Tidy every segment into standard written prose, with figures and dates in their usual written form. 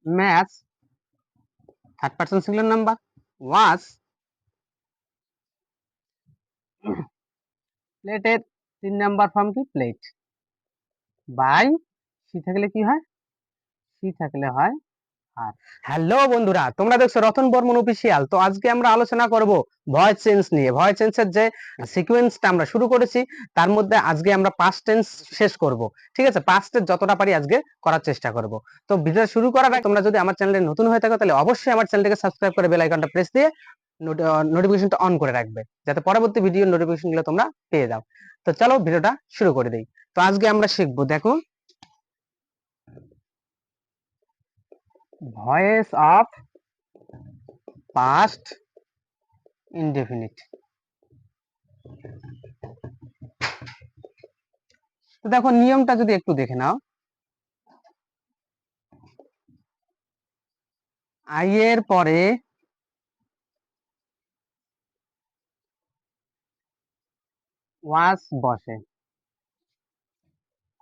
Match third person singular number was প্লেটের 3 number form কি played by she থাকলে কি হয় সি থাকলে হয় আর। হ্যালো বন্ধুরা, তোমরা দেখছো রতন বর্মন অফিসিয়াল। তো আজকে আমরা আলোচনা করব ভয়েস চেঞ্জ নিয়ে। ভয়েস চেঞ্জের যে সিকোয়েন্সটা আমরা শুরু করেছি তার মধ্যে আজকে আমরা পাস্ট টেন্স শেষ করব। ঠিক আছে, পাস্টের যতটা পারি আজকে করার চেষ্টা করব। তো ভিডিও শুরু করার আগে তোমরা যদি আমার চ্যানেলে নতুন হয়ে থাকো তাহলে অবশ্যই আমার চ্যানেলটাকে সাবস্ক্রাইব করে বেল আইকনটা প্রেস দিয়ে নোটিফিকেশনটা অন করে রাখবে, যাতে পরবর্তী ভিডিও নোটিফিকেশনগুলো তোমরা পেয়ে যাও। তো চলো ভিডিওটা শুরু করে দেই। তো আজকে আমরা শিখবো, দেখো, ভয়েস অফ পাস্ট ইনডেফিনিট। তো দেখো নিয়মটা যদি একটু দেখে নাও, আই এর পরে ওয়াস বসে,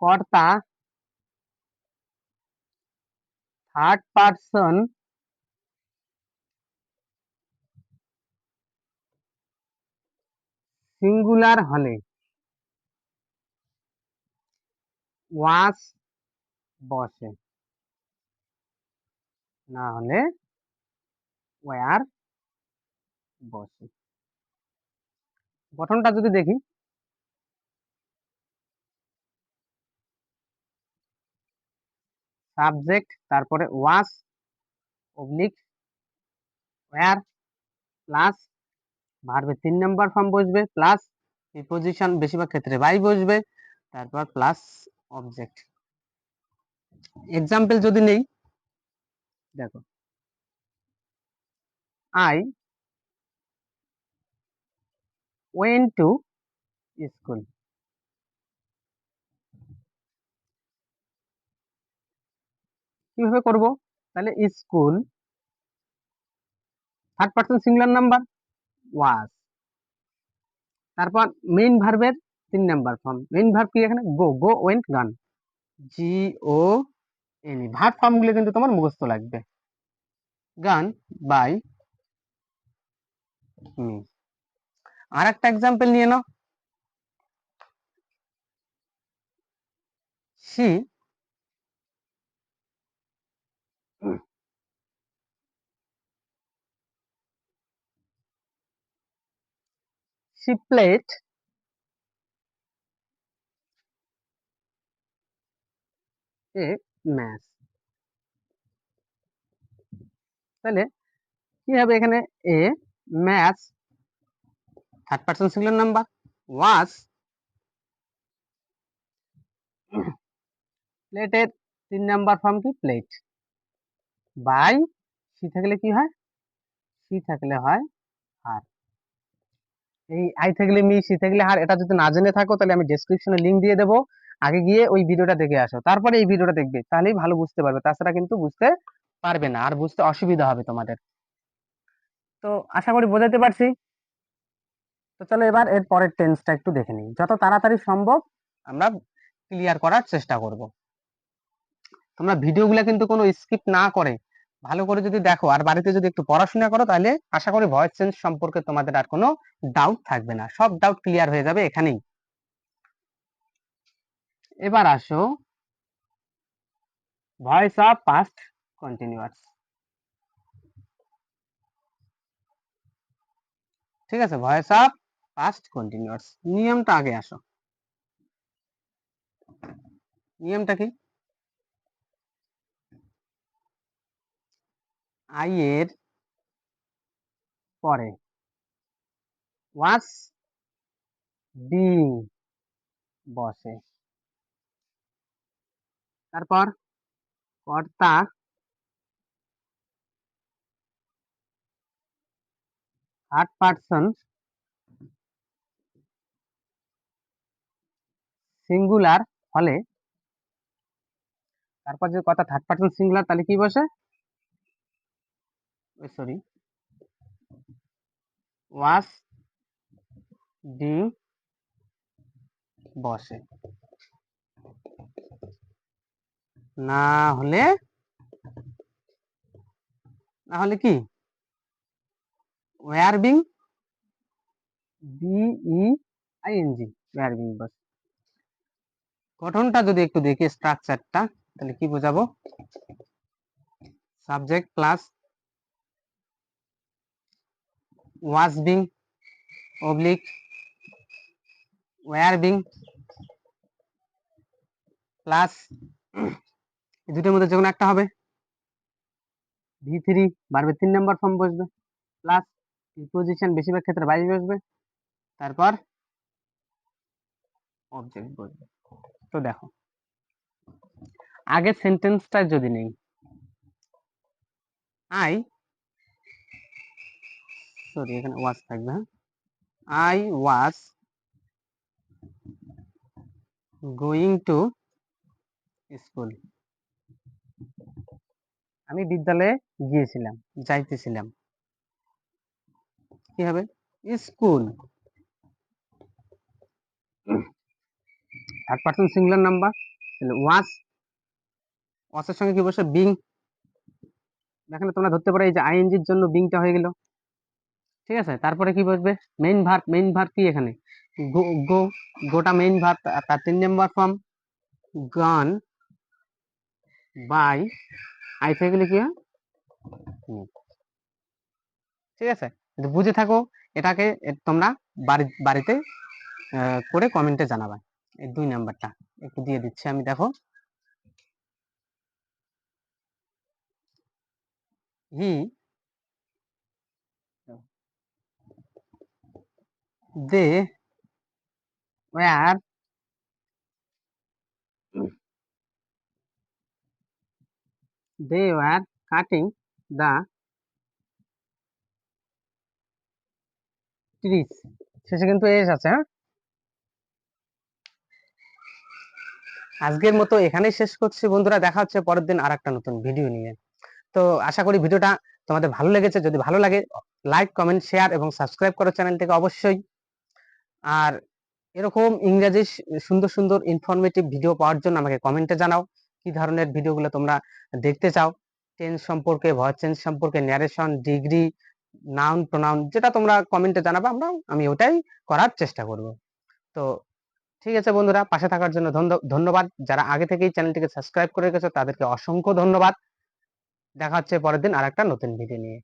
কর্তা থার্ড পারসন সিঙ্গুলার হলে ওয়াস বসে, না হলে ওয়ার বসে। গঠনটা যদি দেখি, সাবজেক্ট তারপরে ওয়াস অবলিক ওয়ার প্লাস ভার্বের 3 নাম্বার ফর্ম বসবে প্লাস প্রিপোজিশন বেশিরভাগ ক্ষেত্রে বাই বসবে, তারপর প্লাস অবজেক্ট। এক্সাম্পল যদি নেই, দেখো, আই ওয়েন্ট টু স্কুল। কিভাবে করব? তাহলে school third person singular number ওয়াজ, তারপর মেইন ভার্বের 3 নাম্বার ফর্ম। মেইন ভার্ব কি এখানে? গো, go went gone, G O N E. Verb form গুলো কিন্তু তোমার মুখস্থ লাগবে। গান বাই মি। আর একটা এক্সাম্পল নিয়ে নাও, she she played a match। তাহলে কি হবে এখানে? A match third person singular number was প্লেটের 3 নাম্বার ফর্ম কি প্লেট বাই সি থাকলে কি হয়? সি থাকলে হয় হার। এই আই থাকলে মি, সি থাকলে হার, এটা যদি না জেনে থাকো তাহলে আমি ডেসক্রিপশনে লিংক দিয়ে দেবো, আগে গিয়ে ওই ভিডিওটা দেখে আসো, তারপরে এই ভিডিওটা দেখবে, তাহলেই ভালো বুঝতে পারবে, তাছাড়া কিন্তু বুঝতে পারবে না, আর বুঝতে অসুবিধা হবে তোমাদের। তো আশা করি বোঝাতে পারছি। তো চলো এবার এর পরের টেন্সটা একটু দেখে নিই, যত তাড়াতাড়ি সম্ভব আমরা ক্লিয়ার করার চেষ্টা করব। তোমরা ভিডিওগুলো কিন্তু কোনো স্কিপ না করে ভালো করে যদি দেখো আর বাড়িতে যদি একটু পড়াশোনা করো, তাহলে আশা করি ভয়েস চেঞ্জ সম্পর্কে তোমাদের আর কোনো ডাউট থাকবে না, সব ডাউট ক্লিয়ার হয়ে যাবে এখানেই। এবার আসো ভয়েস অফ পাস্ট কন্টিনিউয়াস। ঠিক আছে, ভয়েস অফ পাস্ট কন্টিনিউয়াস নিয়মটা আগে আসো। নিয়মটা কি? আই এর পরে ওয়াজ বিং বসে, তারপর কর্তা থার্ড পারসন সিঙ্গুলার হলে, তারপর যে কথা থার্ড পারসন সিঙ্গুলার, তাহলে কি বসে? সরি, ওয়াজ বিং বসে, না হলে তাহলে কি were being, BEING, were being. বাস গঠনটা যদি একটু দেখি স্ট্রাকচারটা, তাহলে কি বোঝাবো, subject plus was being oblique were being plus এই দুটোর মধ্যে যে কোনো একটা হবে, V3 বাড়বে 3 নাম্বার ফর্ম বসবে, প্লাস প্রিপোজিশন বেশিরভাগ ক্ষেত্রে বাইরে বসবে, তারপর অবজেক্ট বসবে। তো দেখো আগের সেন্টেন্সটা যদি নেই, এখানে ওয়াজ থাকবে, হ্যাঁ, I was going to school, আমি বিদ্যালয়ে গিয়েছিলাম, যাইতেছিলাম, কি হবে school. Third person singular number, তাহলে ওয়াজ, ওয়াজের সঙ্গে কি বসে বিং, এখানে তোমরা ধরতে পারো এই যে আইএনজির জন্য বিংটা হয়ে গেল, ঠিক আছে। তারপরে কি বসবে মেইন ভার্ব, মেইন ভার্ব কি এখানে গো, গো, গোটা মেইন ভার্ব, তার 3 number form gone by, I থেকে গেলে কি হয়, ঠিক আছে। যদি বুঝে থাকো এটাকে তোমরা বাড়িতে করে কমেন্টে জানাবা। এই 2 নাম্বারটা একটু দিয়ে দিচ্ছি আমি, দেখো he they were cutting the trees, শেষে কিন্তু এস আছে, হ্যাঁ। আজকের মতো এখানেই শেষ করছি বন্ধুরা, দেখা হচ্ছে পরের দিন আর একটা নতুন ভিডিও নিয়ে। তো আশা করি ভিডিওটা তোমাদের ভালো লেগেছে, যদি ভালো লাগে লাইক কমেন্ট শেয়ার এবং সাবস্ক্রাইব করো চ্যানেলটিকে অবশ্যই। আর এরকম ইংরেজি সুন্দর সুন্দর ইনফরমেটিভ ভিডিও পাওয়ার জন্য আমাকে কমেন্টে জানাও কি ধরনের ভিডিওগুলো তোমরা দেখতে চাও, টেন্স সম্পর্কে, ভয়েস চেঞ্জ সম্পর্কে, ন্যারেশন, ডিগ্রি, নাউন প্রোনাউন, যেটা তোমরা কমেন্টে জানাবে আমি ওটাই করার চেষ্টা করব। তো ঠিক আছে বন্ধুরা, পাশে থাকার জন্য ধন্যবাদ। যারা আগে থেকেই চ্যানেলটিকে সাবস্ক্রাইব করে রেখেছো তাদেরকে অসংখ্য ধন্যবাদ। দেখা হচ্ছে পরের দিন আর একটা নতুন ভিডিও নিয়ে।